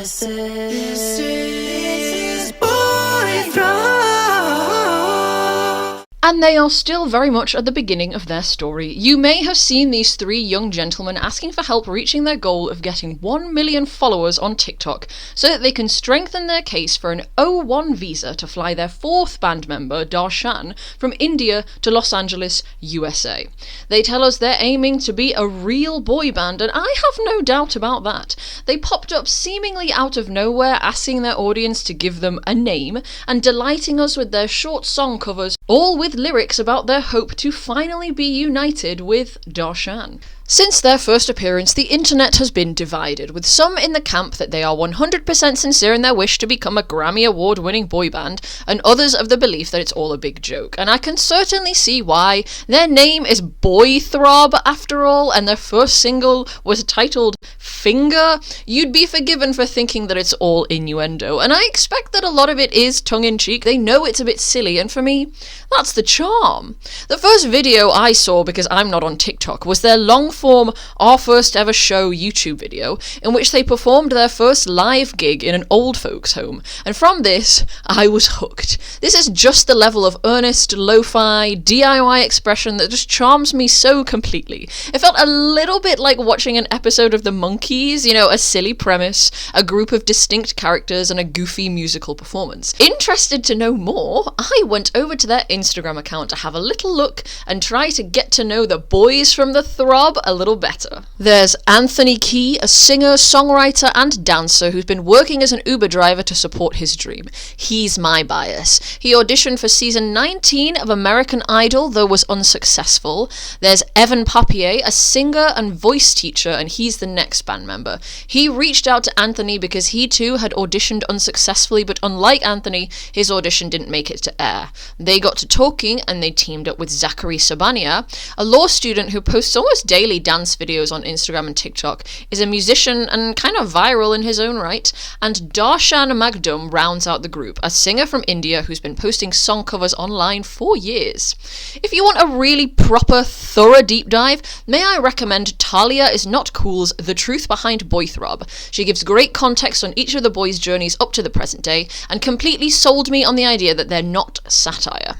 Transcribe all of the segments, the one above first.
This is Boy Throb. And they are still very much at the beginning of their story. You may have seen these three young gentlemen asking for help reaching their goal of getting 1 million followers on TikTok so that they can strengthen their case for an O1 visa to fly their fourth band member, Darshan, from India to Los Angeles, USA. They tell us they're aiming to be a real boy band, and I have no doubt about that. They popped up seemingly out of nowhere, asking their audience to give them a name, and delighting us with their short song covers, all with lyrics about their hope to finally be united with Darshan. Since their first appearance, the internet has been divided, with some in the camp that they are 100% sincere in their wish to become a Grammy Award-winning boy band, and others of the belief that it's all a big joke. And I can certainly see why. Their name is Boy Throb, after all, and their first single was titled Finger. You'd be forgiven for thinking that it's all innuendo, and I expect that a lot of it is tongue-in-cheek. They know it's a bit silly, and for me, that's the charm. The first video I saw, because I'm not on TikTok, was their long-form Our First Ever Show YouTube video, in which they performed their first live gig in an old folks' home, and from this, I was hooked. This is just the level of earnest, lo-fi, DIY expression that just charms me so completely. It felt a little bit like watching an episode of The Monkees, you know, a silly premise, a group of distinct characters, and a goofy musical performance. Interested to know more, I went over to their Instagram account to have a little look and try to get to know the boys from the Throb a little better. There's Anthony Key, a singer, songwriter, and dancer who's been working as an Uber driver to support his dream. He's my bias. He auditioned for season 19 of American Idol, though was unsuccessful. There's Evan Papier, a singer and voice teacher, and he's the next band member. He reached out to Anthony because he too had auditioned unsuccessfully, but unlike Anthony, his audition didn't make it to air. They got to talking and they teamed up with Zachary Sabania, a law student who posts almost daily dance videos on Instagram and TikTok, is a musician and kind of viral in his own right, and Darshan Magdum rounds out the group, a singer from India who's been posting song covers online for years. If you want a really proper, thorough deep dive, may I recommend Talia Is Not Cool's The Truth Behind Boy Throb. She gives great context on each of the boys' journeys up to the present day, and completely sold me on the idea that they're not satire.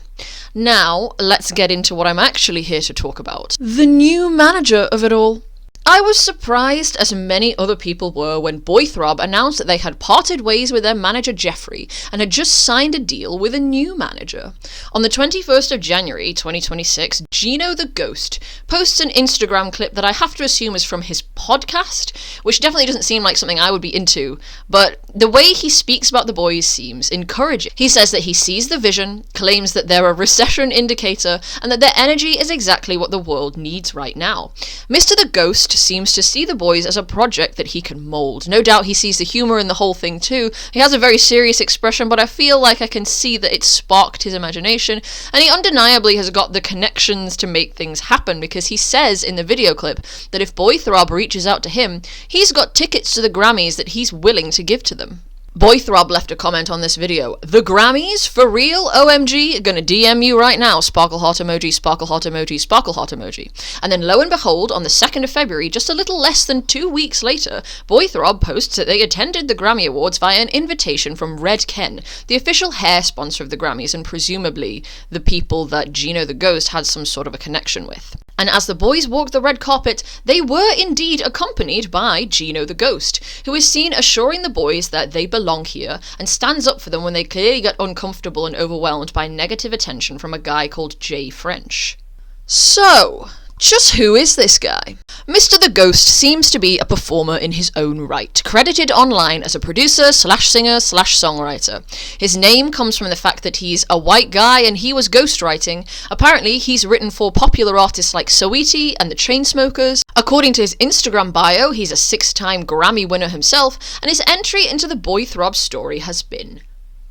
Now, let's get into what I'm actually here to talk about. The new manager of it all. I was surprised, as many other people were, when Boy Throb announced that they had parted ways with their manager Jeffrey and had just signed a deal with a new manager. On the 21st of January 2026, Gino the Ghost posts an Instagram clip that I have to assume is from his podcast, which definitely doesn't seem like something I would be into, but the way he speaks about the boys seems encouraging. He says that he sees the vision, claims that they're a recession indicator, and that their energy is exactly what the world needs right now. Mr. the Ghost seems to see the boys as a project that he can mould. No doubt he sees the humour in the whole thing too. He has a very serious expression, but I feel like I can see that it sparked his imagination, and he undeniably has got the connections to make things happen, because he says in the video clip that if Boy Throb reaches out to him, he's got tickets to the Grammys that he's willing to give to them. Boy Throb left a comment on this video. The Grammys? For real? OMG? Gonna DM you right now. Sparkle heart emoji, sparkle heart emoji, sparkle heart emoji. And then lo and behold, on the 2nd of February, just a little less than 2 weeks later, Boy Throb posts that they attended the Grammy Awards via an invitation from Red Ken, the official hair sponsor of the Grammys, and presumably the people that Gino the Ghost had some sort of a connection with. And as the boys walked the red carpet, they were indeed accompanied by Gino the Ghost, who is seen assuring the boys that they belong here, and stands up for them when they clearly get uncomfortable and overwhelmed by negative attention from a guy called Jay French. So, just who is this guy? Mr. the Ghost seems to be a performer in his own right, credited online as a producer slash singer slash songwriter. His name comes from the fact that he's a white guy and he was ghostwriting. Apparently, he's written for popular artists like Saweetie and the Chainsmokers. According to his Instagram bio, he's a 6-time Grammy winner himself, and his entry into the Boy Throb story has been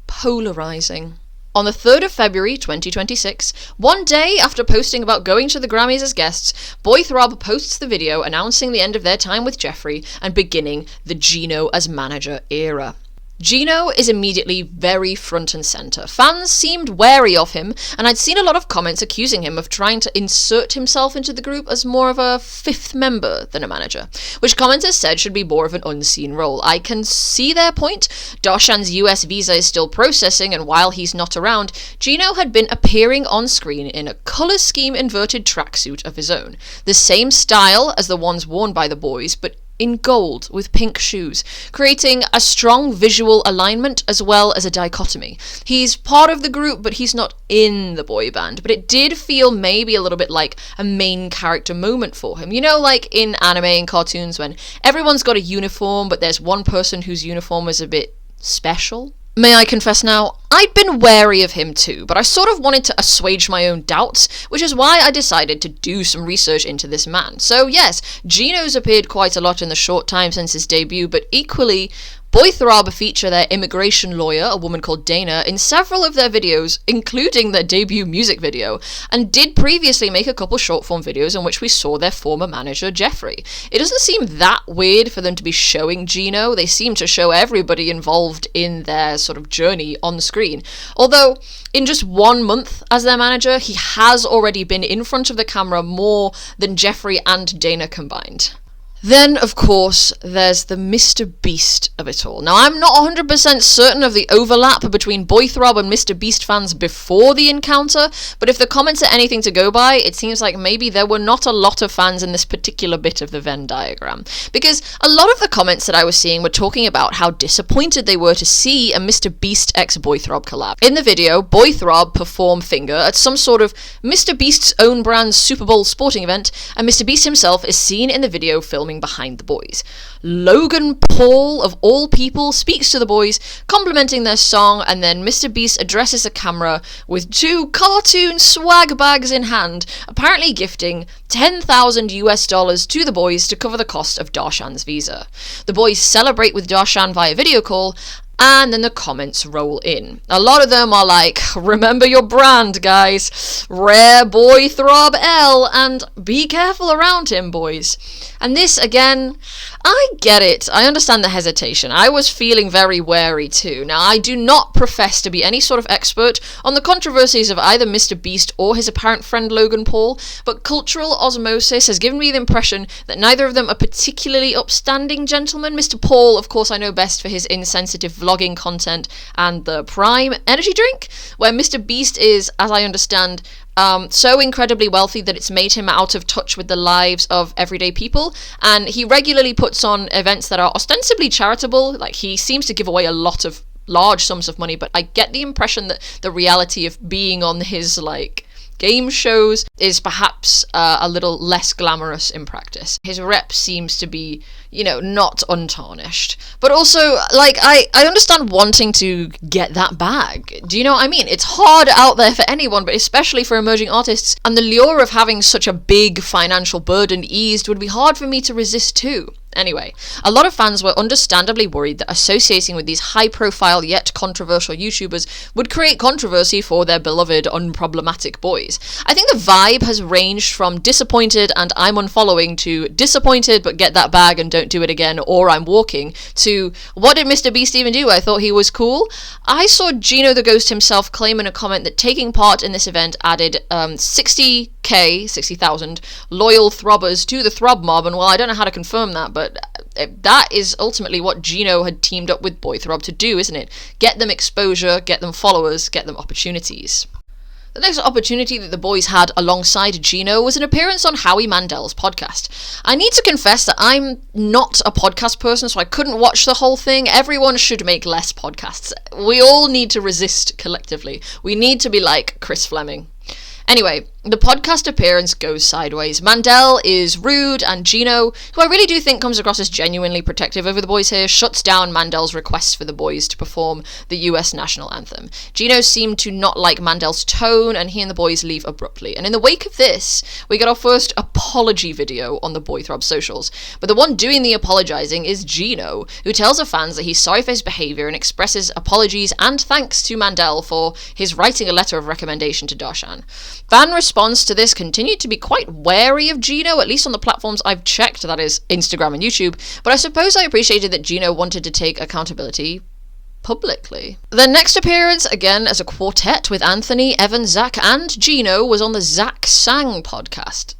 polarizing. On the 3rd of February 2026, one day after posting about going to the Grammys as guests, Boy Throb posts the video announcing the end of their time with Jeffrey and beginning the Gino as manager era. Gino is immediately very front and centre. Fans seemed wary of him, and I'd seen a lot of comments accusing him of trying to insert himself into the group as more of a fifth member than a manager, which commenters said should be more of an unseen role. I can see their point. Darshan's US visa is still processing, and while he's not around, Gino had been appearing on screen in a colour scheme inverted tracksuit of his own, the same style as the ones worn by the boys, but in gold with pink shoes, creating a strong visual alignment as well as a dichotomy. He's part of the group, but he's not in the boy band. But it did feel maybe a little bit like a main character moment for him. You know, like in anime and cartoons when everyone's got a uniform, but there's one person whose uniform is a bit special? May I confess now, I'd been wary of him too, but I sort of wanted to assuage my own doubts, which is why I decided to do some research into this man. So yes, Gino's appeared quite a lot in the short time since his debut, but equally, Boy Throb feature their immigration lawyer, a woman called Dana, in several of their videos, including their debut music video, and did previously make a couple short-form videos in which we saw their former manager, Jeffrey. It doesn't seem that weird for them to be showing Gino. They seem to show everybody involved in their sort of journey on screen. Although, in just 1 month as their manager, he has already been in front of the camera more than Jeffrey and Dana combined. Then, of course, there's the Mr. Beast of it all. Now, I'm not 100% certain of the overlap between Boy Throb and Mr. Beast fans before the encounter, but if the comments are anything to go by, it seems like maybe there were not a lot of fans in this particular bit of the Venn diagram. Because a lot of the comments that I was seeing were talking about how disappointed they were to see a Mr. Beast x Boy Throb collab. In the video, Boy Throb perform Finger at some sort of Mr. Beast's own brand Super Bowl sporting event, and Mr. Beast himself is seen in the video filming behind the boys. Logan Paul, of all people, speaks to the boys, complimenting their song, and then Mr. Beast addresses the camera with 2 cartoon swag bags in hand, apparently gifting $10,000 to the boys to cover the cost of Darshan's visa. The boys celebrate with Darshan via video call, and then the comments roll in. A lot of them are like, remember your brand, guys. Rare Boy Throb L, and be careful around him, boys. And this, again, I get it. I understand the hesitation. I was feeling very wary too. Now, I do not profess to be any sort of expert on the controversies of either Mr. Beast or his apparent friend Logan Paul, but cultural osmosis has given me the impression that neither of them are particularly upstanding gentlemen. Mr. Paul, of course, I know best for his insensitive vlogging content and the Prime energy drink, where Mr. Beast is, as I understand, so incredibly wealthy that it's made him out of touch with the lives of everyday people, and he regularly puts on events that are ostensibly charitable. Like, he seems to give away a lot of large sums of money, but I get the impression that the reality of being on his, like, game shows is perhaps a little less glamorous in practice. His rep seems to be, you know, not untarnished. But also, like, I understand wanting to get that bag. Do you know what I mean? It's hard out there for anyone, but especially for emerging artists. And the lure of having such a big financial burden eased would be hard for me to resist too. Anyway, a lot of fans were understandably worried that associating with these high-profile yet controversial YouTubers would create controversy for their beloved, unproblematic boys. I think the vibe has ranged from disappointed and I'm unfollowing to disappointed but get that bag and don't do it again, or I'm walking, to what did Mr. Beast even do? I thought he was cool. I saw Gino the Ghost himself claim in a comment that taking part in this event added 60,000 loyal throbbers to the Throb mob, and well, I don't know how to confirm that, but that is ultimately what Gino had teamed up with Boy Throb to do, isn't it? Get them exposure, get them followers, get them opportunities. The next opportunity that the boys had alongside Gino was an appearance on Howie Mandel's podcast. I need to confess that I'm not a podcast person, so I couldn't watch the whole thing. Everyone should make less podcasts. We all need to resist collectively. We need to be like Chris Fleming. Anyway, the podcast appearance goes sideways. Mandel is rude, and Gino, who I really do think comes across as genuinely protective over the boys here, shuts down Mandel's request for the boys to perform the US national anthem. Gino seemed to not like Mandel's tone, and he and the boys leave abruptly. And in the wake of this, we get our first apology video on the Boy Throb socials. But the one doing the apologizing is Gino, who tells the fans that he's sorry for his behavior and expresses apologies and thanks to Mandel for his writing a letter of recommendation to Darshan. Fan response to this continued to be quite wary of Gino, at least on the platforms I've checked, that is Instagram and YouTube, but I suppose I appreciated that Gino wanted to take accountability publicly. Their next appearance, again as a quartet with Anthony, Evan, Zach, and Gino, was on the Zach Sang podcasts,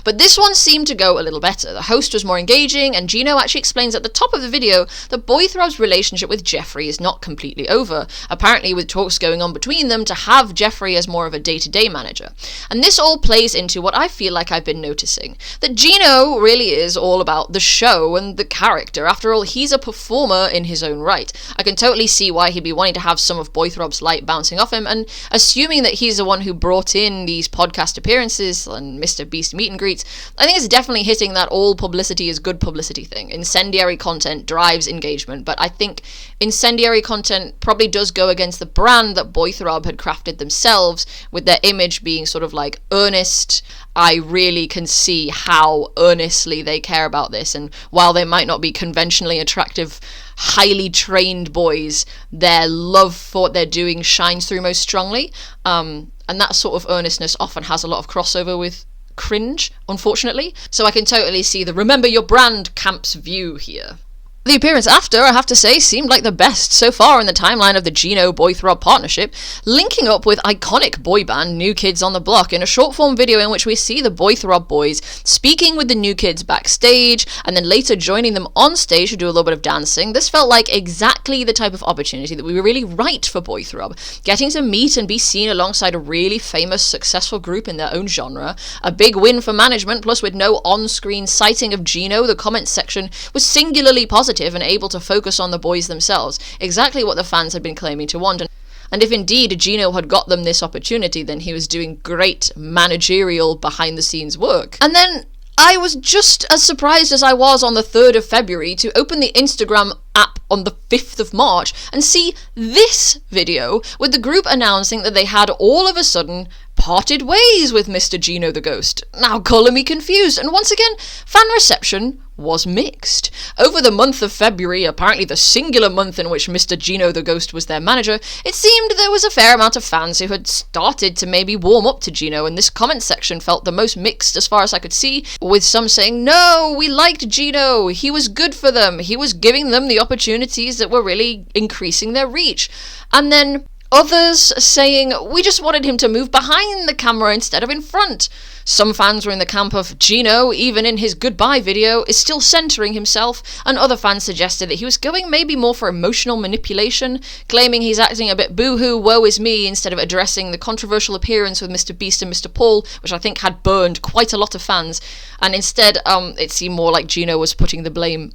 but this one seemed to go a little better. The host was more engaging, and Gino actually explains at the top of the video that Boy Throb's relationship with Jeffrey is not completely over, apparently with talks going on between them to have Jeffrey as more of a day-to-day manager. And this all plays into what I feel like I've been noticing, that Gino really is all about the show and the character. After all, he's a performer in his own right. I can totally see why he'd be wanting to have some of Boy Throb's light bouncing off him, and assuming that he's the one who brought in these podcast appearances and Mr. Beast meet and greets, I think it's definitely hitting that all publicity is good publicity thing. Incendiary content drives engagement, but I think incendiary content probably does go against the brand that Boy Throb had crafted themselves, with their image being sort of like earnest. I really can see how earnestly they care about this, and while they might not be conventionally attractive, highly trained boys, their love for what they're doing shines through most strongly, and that sort of earnestness often has a lot of crossover with cringe, unfortunately, so I can totally see the remember your brand camp's view here. The appearance after, I have to say, seemed like the best so far in the timeline of the Gino Boy Throb partnership, linking up with iconic boy band New Kids on the Block in a short-form video in which we see the Boy Throb boys speaking with the New Kids backstage, and then later joining them on stage to do a little bit of dancing. This felt like exactly the type of opportunity that we were really right for Boy Throb, getting to meet and be seen alongside a really famous, successful group in their own genre. A big win for management, plus with no on-screen sighting of Gino, the comments section was singularly positive and able to focus on the boys themselves, exactly what the fans had been claiming to want. And if indeed Gino had got them this opportunity, then he was doing great managerial behind-the-scenes work. And then I was just as surprised as I was on the 3rd of February to open the Instagram app on the 5th of March and see this video with the group announcing that they had all of a sudden parted ways with Mr. Gino the Ghost. Now, colour me confused, and once again, fan reception was mixed. Over the month of February, apparently the singular month in which Mr. Gino the Ghost was their manager, it seemed there was a fair amount of fans who had started to maybe warm up to Gino, and this comment section felt the most mixed as far as I could see, with some saying, no, we liked Gino, he was good for them, he was giving them the opportunities that were really increasing their reach. And then others saying, we just wanted him to move behind the camera instead of in front. Some fans were in the camp of Gino, even in his goodbye video, is still centering himself, and other fans suggested that he was going maybe more for emotional manipulation, claiming he's acting a bit boo-hoo, woe is me, instead of addressing the controversial appearance with Mr. Beast and Mr. Paul, which I think had burned quite a lot of fans, and instead it seemed more like Gino was putting the blame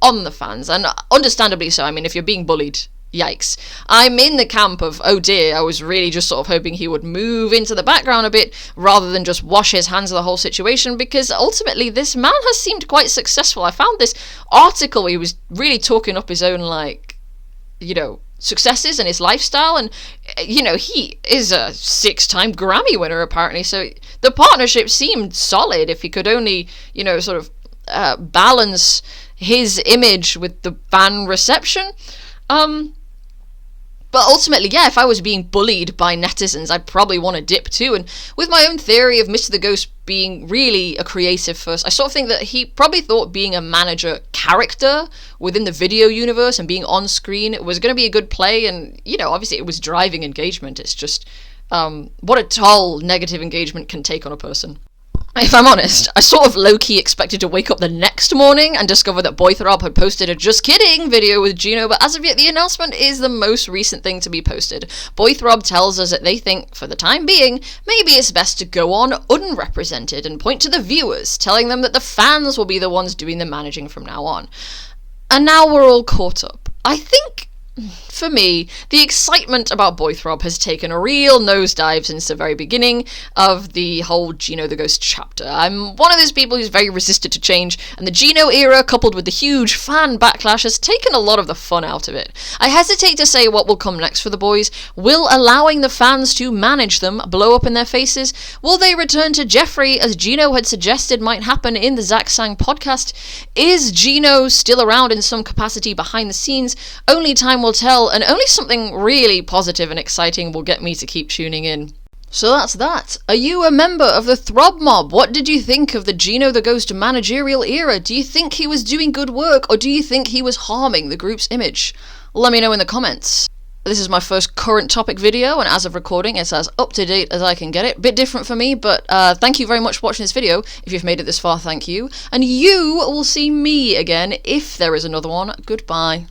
on the fans, and understandably so. I mean, if you're being bullied, yikes. I'm in the camp of, oh dear, I was really just sort of hoping he would move into the background a bit rather than just wash his hands of the whole situation, because ultimately this man has seemed quite successful. I found this article, he was really talking up his own, like, you know, successes and his lifestyle, and, you know, he is a 6-time Grammy winner apparently, so the partnership seemed solid if he could only, you know, sort of balance his image with the fan reception. But ultimately, yeah, if I was being bullied by netizens, I'd probably want to dip too. And with my own theory of Mr. the Ghost being really a creative first, I sort of think that he probably thought being a manager character within the video universe and being on screen was going to be a good play. And, you know, obviously it was driving engagement. It's just what a toll negative engagement can take on a person. If I'm honest, I sort of low-key expected to wake up the next morning and discover that Boy Throb had posted a just kidding video with Gino, but as of yet the announcement is the most recent thing to be posted. Boy Throb tells us that they think, for the time being, maybe it's best to go on unrepresented and point to the viewers, telling them that the fans will be the ones doing the managing from now on. And now we're all caught up. I think, for me, the excitement about Boy Throb has taken a real nosedive since the very beginning of the whole Gino the Ghost chapter. I'm one of those people who's very resistant to change, and the Gino era, coupled with the huge fan backlash, has taken a lot of the fun out of it. I hesitate to say what will come next for the boys. Will allowing the fans to manage them blow up in their faces? Will they return to Jeffrey, as Gino had suggested might happen in the Zach Sang podcast? Is Gino still around in some capacity behind the scenes? Only time will tell, and only something really positive and exciting will get me to keep tuning in. So that's that. Are you a member of the Throb Mob? What did you think of the Gino the Ghost Managerial era? Do you think he was doing good work, or do you think he was harming the group's image? Let me know in the comments. This is my first current topic video, and as of recording, it's as up-to-date as I can get it. Bit different for me, but thank you very much for watching this video. If you've made it this far, thank you. And you will see me again if there is another one. Goodbye.